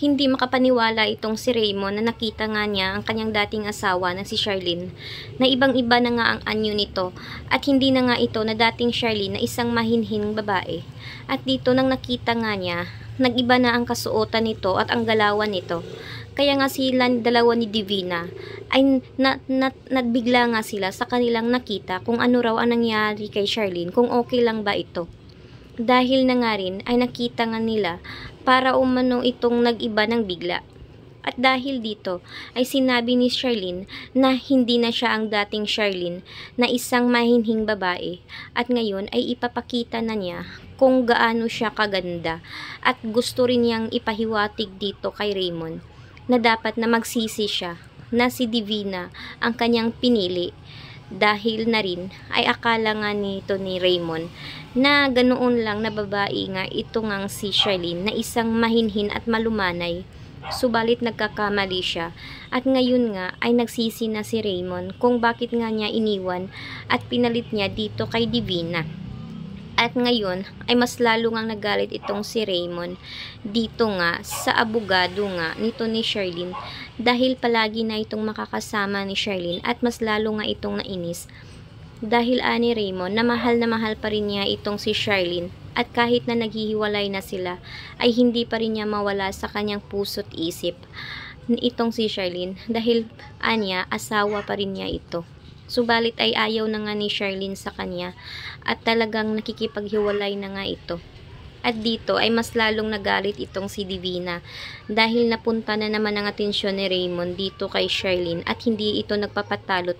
Hindi makapaniwala itong si Raymond na nakita nga niya ang kanyang dating asawa na si Charlene, na ibang-iba na nga ang anyo nito at hindi na nga ito na dating Charlene na isang mahinhin babae. At dito nang nakita nga niya, nag-iba na ang kasuotan nito at ang galawan nito. Kaya nga sila dalawa ni Divina ay nabigla nga sila sa kanilang nakita kung ano raw ang nangyari kay Charlene, kung okay lang ba ito. Dahil na nga rin ay nakita nga nila para umano itong nag-iba ng bigla. At dahil dito ay sinabi ni Charlene na hindi na siya ang dating Charlene na isang mahinhing babae at ngayon ay ipapakita na niya kung gaano siya kaganda at gusto rin niyang ipahiwatig dito kay Raymond na dapat na magsisi siya na si Divina ang kanyang pinili. Dahil na rin ay akala nga nito ni Raymond na ganoon lang na babae nga ito ngang si Charlene na isang mahinhin at malumanay. Subalit nagkakamali siya at ngayon nga ay nagsisi na si Raymond kung bakit nga niya iniwan at pinalit niya dito kay Divina. At ngayon ay mas lalo ngang nagalit itong si Raymond dito nga sa abogado nga nito ni Charlene dahil palagi na itong makakasama ni Charlene at mas lalo nga itong nainis dahil ani Raymond na mahal pa rin niya itong si Charlene at kahit na naghihiwalay na sila ay hindi pa rin niya mawala sa kanyang puso't isip itong si Charlene dahil anya asawa pa rin niya ito. Subalit ay ayaw na nga ni Charlene sa kanya at talagang nakikipaghiwalay na nga ito. At dito ay mas lalong nagalit itong si Divina dahil napunta na naman ang atensyon ni Raymond dito kay Charlene at hindi ito nagpapatalot,